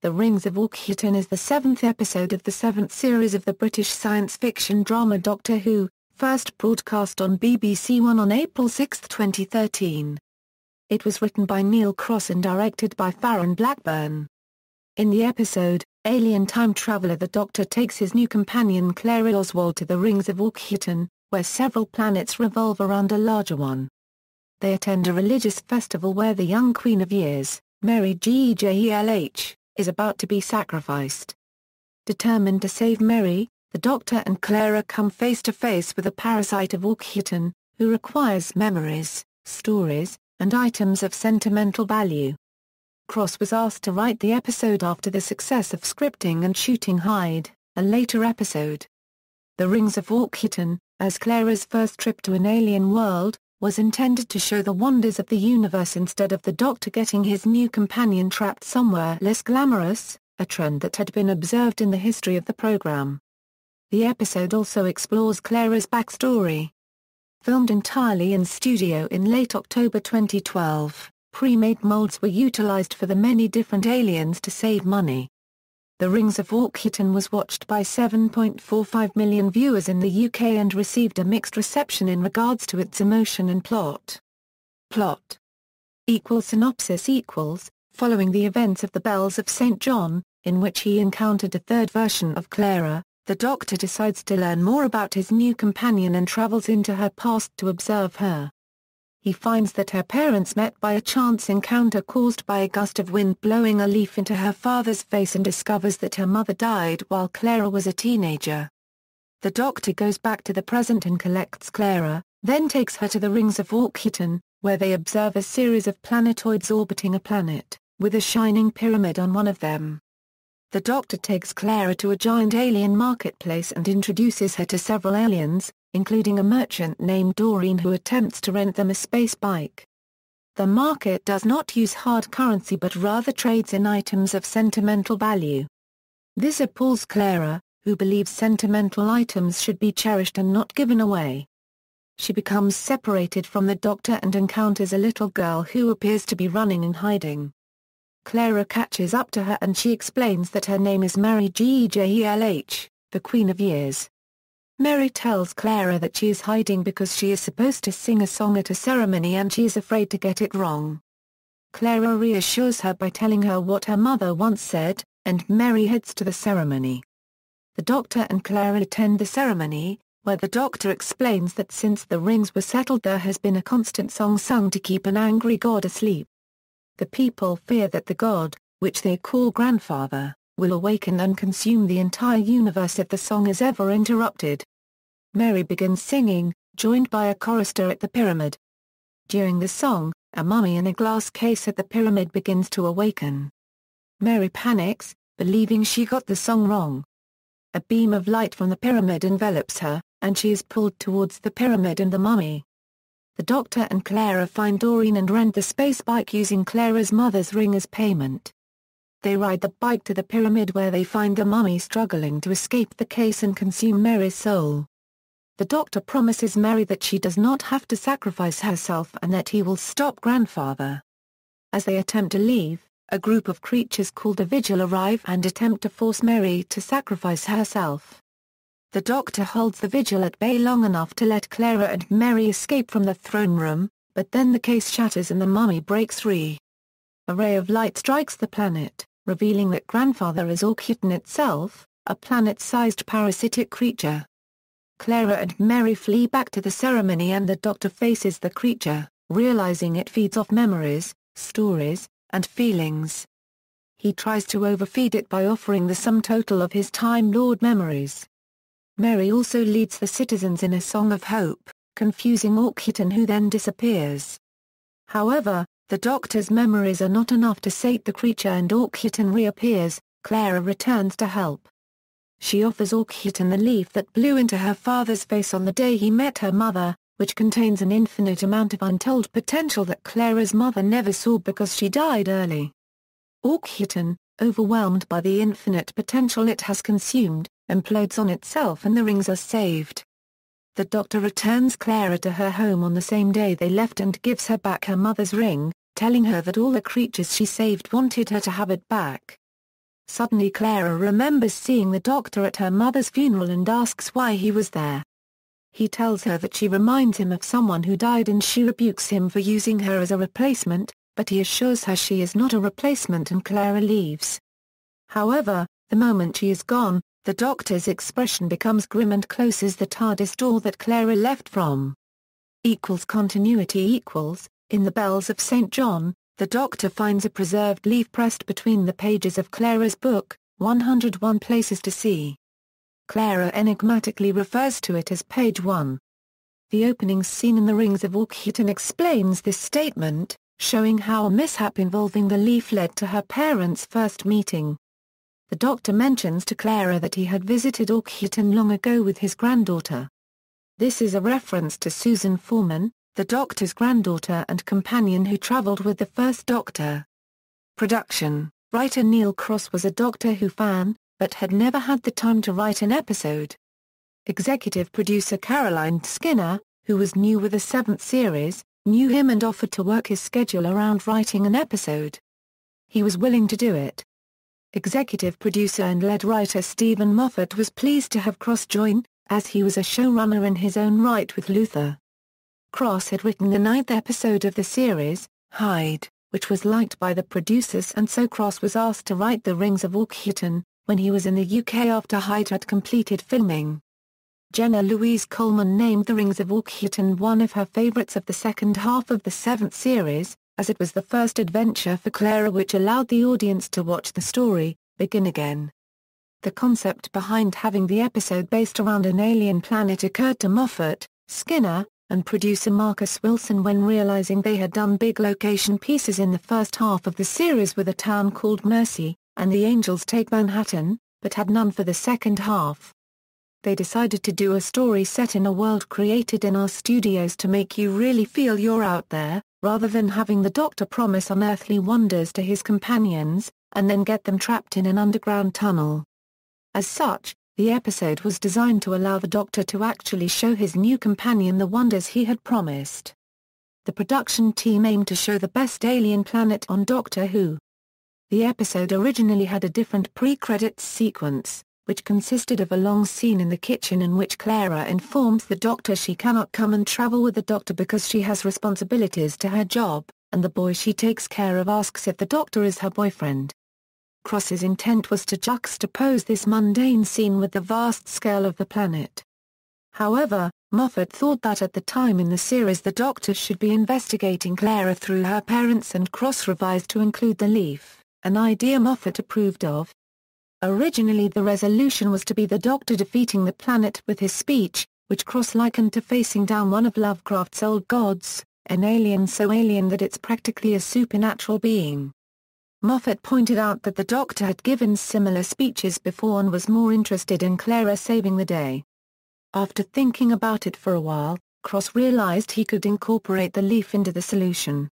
The Rings of Akhaten is the seventh episode of the seventh series of the British science fiction drama Doctor Who, first broadcast on BBC One on April 6, 2013. It was written by Neil Cross and directed by Farren Blackburn. In the episode, alien time traveller the Doctor takes his new companion Clara Oswald to the Rings of Akhaten, where several planets revolve around a larger one. They attend a religious festival where the young Queen of Years, Mary Gejelh, is about to be sacrificed. Determined to save Mary, the Doctor and Clara come face to face with a parasite of Akhaten, who requires memories, stories, and items of sentimental value. Cross was asked to write the episode after the success of scripting and shooting Hyde, a later episode. The Rings of Akhaten, as Clara's first trip to an alien world, was intended to show the wonders of the universe instead of the Doctor getting his new companion trapped somewhere less glamorous, a trend that had been observed in the history of the program. The episode also explores Clara's backstory. Filmed entirely in studio in late October 2012, pre-made molds were utilized for the many different aliens to save money. The Rings of Akhaten was watched by 7.45 million viewers in the UK and received a mixed reception in regards to its emotion and plot. Plot synopsis following the events of the Bells of St. John, in which he encountered a third version of Clara, the Doctor decides to learn more about his new companion and travels into her past to observe her. He finds that her parents met by a chance encounter caused by a gust of wind blowing a leaf into her father's face and discovers that her mother died while Clara was a teenager. The Doctor goes back to the present and collects Clara, then takes her to the Rings of Akhaten, where they observe a series of planetoids orbiting a planet, with a shining pyramid on one of them. The Doctor takes Clara to a giant alien marketplace and introduces her to several aliens, including a merchant named Doreen who attempts to rent them a space bike. The market does not use hard currency but rather trades in items of sentimental value. This appalls Clara, who believes sentimental items should be cherished and not given away. She becomes separated from the Doctor and encounters a little girl who appears to be running and hiding. Clara catches up to her and she explains that her name is Mary Gejelh, the Queen of Years. Mary tells Clara that she is hiding because she is supposed to sing a song at a ceremony and she is afraid to get it wrong. Clara reassures her by telling her what her mother once said, and Mary heads to the ceremony. The Doctor and Clara attend the ceremony, where the Doctor explains that since the rings were settled there has been a constant song sung to keep an angry god asleep. The people fear that the god, which they call Grandfather, will awaken and consume the entire universe if the song is ever interrupted. Mary begins singing, joined by a chorister at the pyramid. During the song, a mummy in a glass case at the pyramid begins to awaken. Mary panics, believing she got the song wrong. A beam of light from the pyramid envelops her, and she is pulled towards the pyramid and the mummy. The Doctor and Clara find Doreen and rent the space bike using Clara's mother's ring as payment. They ride the bike to the pyramid where they find the mummy struggling to escape the case and consume Mary's soul. The Doctor promises Mary that she does not have to sacrifice herself and that he will stop Grandfather. As they attempt to leave, a group of creatures called a Gejelh arrive and attempt to force Mary to sacrifice herself. The Doctor holds the Gejelh at bay long enough to let Clara and Mary escape from the throne room, but then the case shatters and the mummy breaks free. A ray of light strikes the planet, revealing that Grandfather is Akhaten itself, a planet-sized parasitic creature. Clara and Mary flee back to the ceremony and the Doctor faces the creature, realizing it feeds off memories, stories, and feelings. He tries to overfeed it by offering the sum total of his Time Lord memories. Mary also leads the citizens in a song of hope, confusing Akhaten who then disappears. However, the Doctor's memories are not enough to sate the creature and Akhaten reappears. Clara returns to help. She offers Akhaten the leaf that blew into her father's face on the day he met her mother, which contains an infinite amount of untold potential that Clara's mother never saw because she died early. Akhaten, overwhelmed by the infinite potential it has consumed, implodes on itself and the rings are saved. The Doctor returns Clara to her home on the same day they left and gives her back her mother's ring, telling her that all the creatures she saved wanted her to have it back. Suddenly Clara remembers seeing the Doctor at her mother's funeral and asks why he was there. He tells her that she reminds him of someone who died and she rebukes him for using her as a replacement, but he assures her she is not a replacement and Clara leaves. However, the moment she is gone, the Doctor's expression becomes grim and closes the TARDIS door that Clara left from. Continuity equals, in the Bells of St. John, the Doctor finds a preserved leaf pressed between the pages of Clara's book, 101 Places to See. Clara enigmatically refers to it as page 1. The opening scene in the Rings of Akhaten explains this statement, showing how a mishap involving the leaf led to her parents' first meeting. The Doctor mentions to Clara that he had visited Akhaten long ago with his granddaughter. This is a reference to Susan Foreman, the Doctor's granddaughter and companion who travelled with the first Doctor. Production: writer Neil Cross was a Doctor Who fan, but had never had the time to write an episode. Executive producer Caroline Skinner, who was new with the 7th series, knew him and offered to work his schedule around writing an episode. He was willing to do it. Executive producer and lead writer Stephen Moffat was pleased to have Cross join, as he was a showrunner in his own right with Luther. Cross had written the 9th episode of the series, Hyde, which was liked by the producers, and so Cross was asked to write the Rings of Akhaten, when he was in the UK after Hyde had completed filming. Jenna Louise Coleman named the Rings of Akhaten one of her favourites of the second half of the 7th series, as it was the first adventure for Clara which allowed the audience to watch the story begin again. The concept behind having the episode based around an alien planet occurred to Moffat, Skinner, and producer Marcus Wilson when realizing they had done big location pieces in the first half of the series with a town called Mercy, and the Angels Take Manhattan, but had none for the second half. They decided to do a story set in a world created in our studios to make you really feel you're out there, rather than having the Doctor promise unearthly wonders to his companions, and then get them trapped in an underground tunnel. As such, the episode was designed to allow the Doctor to actually show his new companion the wonders he had promised. The production team aimed to show the best alien planet on Doctor Who. The episode originally had a different pre-credits sequence, which consisted of a long scene in the kitchen in which Clara informs the Doctor she cannot come and travel with the Doctor because she has responsibilities to her job, and the boy she takes care of asks if the Doctor is her boyfriend. Cross's intent was to juxtapose this mundane scene with the vast scale of the planet. However, Moffat thought that at the time in the series the Doctor should be investigating Clara through her parents, and Cross revised to include the leaf, an idea Moffat approved of. Originally the resolution was to be the Doctor defeating the planet with his speech, which Cross likened to facing down one of Lovecraft's old gods, an alien so alien that it's practically a supernatural being. Moffat pointed out that the Doctor had given similar speeches before and was more interested in Clara saving the day. After thinking about it for a while, Cross realized he could incorporate the leaf into the solution.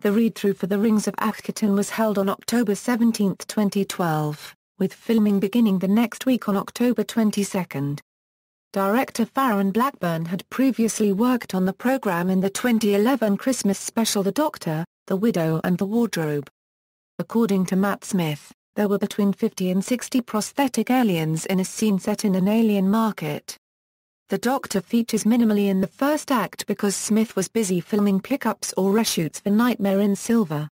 The read-through for the Rings of Akhaten was held on October 17, 2012, with filming beginning the next week on October 22. Director Farren Blackburn had previously worked on the program in the 2011 Christmas special The Doctor, the Widow and the Wardrobe. According to Matt Smith, there were between 50 and 60 prosthetic aliens in a scene set in an alien market. The Doctor features minimally in the first act because Smith was busy filming pickups or reshoots for Nightmare in Silver.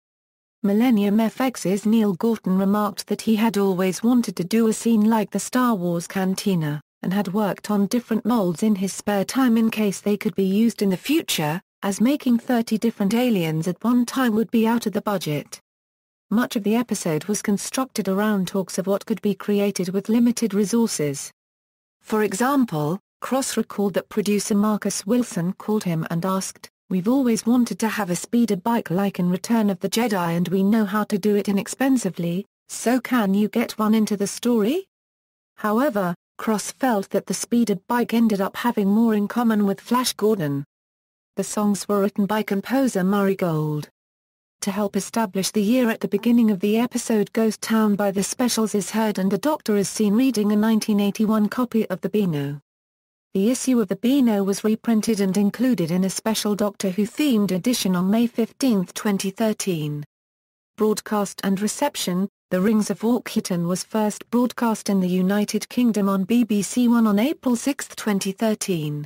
Millennium FX's Neil Gorton remarked that he had always wanted to do a scene like the Star Wars Cantina, and had worked on different molds in his spare time in case they could be used in the future, as making 30 different aliens at one time would be out of the budget. Much of the episode was constructed around talks of what could be created with limited resources. For example, Cross recalled that producer Marcus Wilson called him and asked, "We've always wanted to have a speeder bike like in Return of the Jedi and we know how to do it inexpensively, so can you get one into the story?" However, Cross felt that the speeder bike ended up having more in common with Flash Gordon. The songs were written by composer Murray Gold. To help establish the year at the beginning of the episode Ghost Town by the Specials is heard and the Doctor is seen reading a 1981 copy of the Beano. The issue of the Beano was reprinted and included in a special Doctor Who-themed edition on May 15, 2013. Broadcast and reception. The Rings of Akhaten was first broadcast in the United Kingdom on BBC One on April 6, 2013.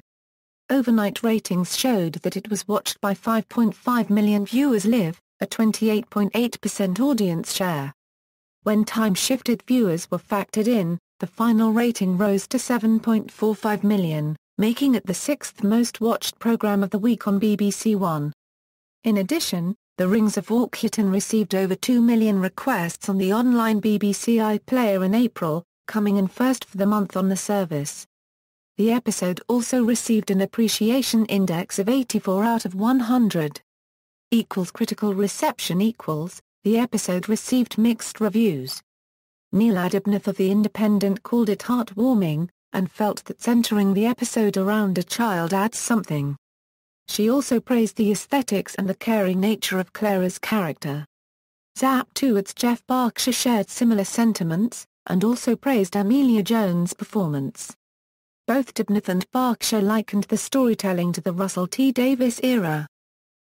Overnight ratings showed that it was watched by 5.5 million viewers live, a 28.8% audience share. When time-shifted viewers were factored in, the final rating rose to 7.45 million, making it the sixth most watched programme of the week on BBC One. In addition, The Rings of Akhaten received over 2 million requests on the online BBC iPlayer in April, coming in first for the month on the service. The episode also received an appreciation index of 84 out of 100. Critical reception The episode received mixed reviews. Neil Adebnath of The Independent called it heartwarming, and felt that centering the episode around a child adds something. She also praised the aesthetics and the caring nature of Clara's character. Zap2's Jeff Berkshire shared similar sentiments, and also praised Amelia Jones' performance. Both Debnath and Berkshire likened the storytelling to the Russell T. Davies era.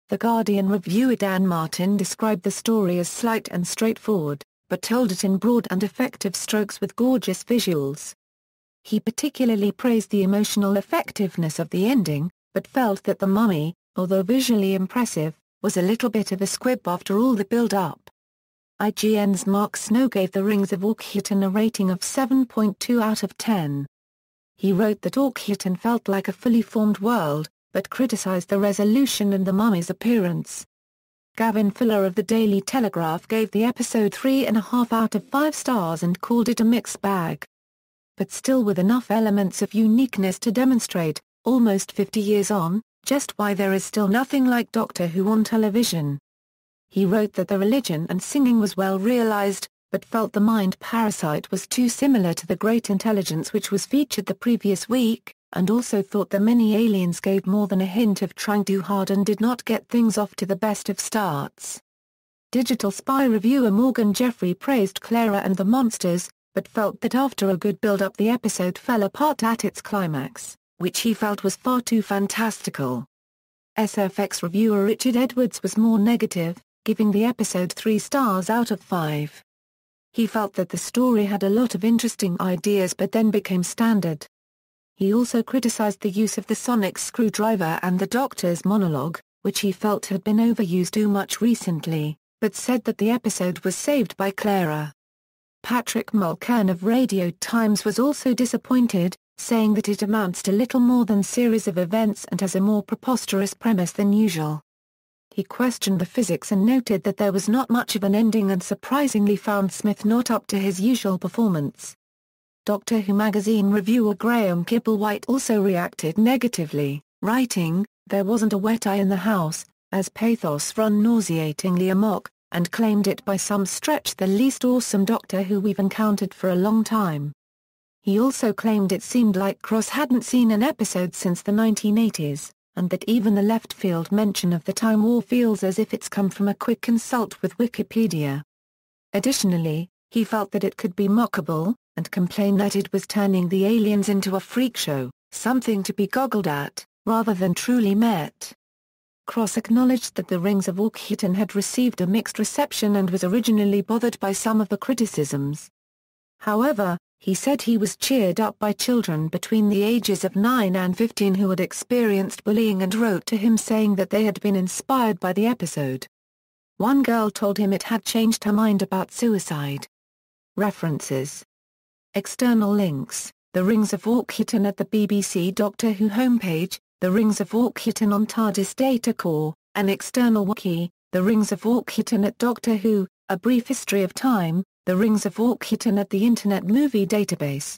The Guardian reviewer Dan Martin described the story as slight and straightforward, but told it in broad and effective strokes with gorgeous visuals. He particularly praised the emotional effectiveness of the ending, but felt that The Mummy, although visually impressive, was a little bit of a squib after all the build-up. IGN's Mark Snow gave The Rings of Akhaten a rating of 7.2 out of 10. He wrote that Akhaten felt like a fully formed world, but criticized the resolution and the mummy's appearance. Gavin Fuller of the Daily Telegraph gave the episode 3.5 out of 5 stars and called it a mixed bag. But still with enough elements of uniqueness to demonstrate, almost 50 years on, just why there is still nothing like Doctor Who on television. He wrote that the religion and singing was well realized, but felt the mind parasite was too similar to the Great Intelligence which was featured the previous week, and also thought the many aliens gave more than a hint of trying too hard and did not get things off to the best of starts. Digital Spy reviewer Morgan Jeffrey praised Clara and the monsters, but felt that after a good build-up the episode fell apart at its climax, which he felt was far too fantastical. SFX reviewer Richard Edwards was more negative, giving the episode 3 stars out of 5. He felt that the story had a lot of interesting ideas but then became standard. He also criticized the use of the sonic screwdriver and the Doctor's monologue, which he felt had been overused too much recently, but said that the episode was saved by Clara. Patrick Mulcairn of Radio Times was also disappointed, saying that it amounts to little more than series of events and has a more preposterous premise than usual. He questioned the physics and noted that there was not much of an ending and surprisingly found Smith not up to his usual performance. Doctor Who magazine reviewer Graham Kibblewhite also reacted negatively, writing, "There wasn't a wet eye in the house, as pathos run nauseatingly amok, and claimed it by some stretch the least awesome Doctor Who we've encountered for a long time." He also claimed it seemed like Cross hadn't seen an episode since the 1980s, and that even the left-field mention of the Time War feels as if it's come from a quick consult with Wikipedia. Additionally, he felt that it could be mockable, and complained that it was turning the aliens into a freak show, something to be goggled at, rather than truly met. Cross acknowledged that The Rings of Akhaten had received a mixed reception and was originally bothered by some of the criticisms. However, he said he was cheered up by children between the ages of 9 and 15 who had experienced bullying and wrote to him saying that they had been inspired by the episode. One girl told him it had changed her mind about suicide. References. External links: The Rings of Akhaten at the BBC Doctor Who homepage, The Rings of Akhaten on TARDIS Data Core, an external wiki, The Rings of Akhaten at Doctor Who, A Brief History of Time, The Rings of Akhaten at the Internet Movie Database.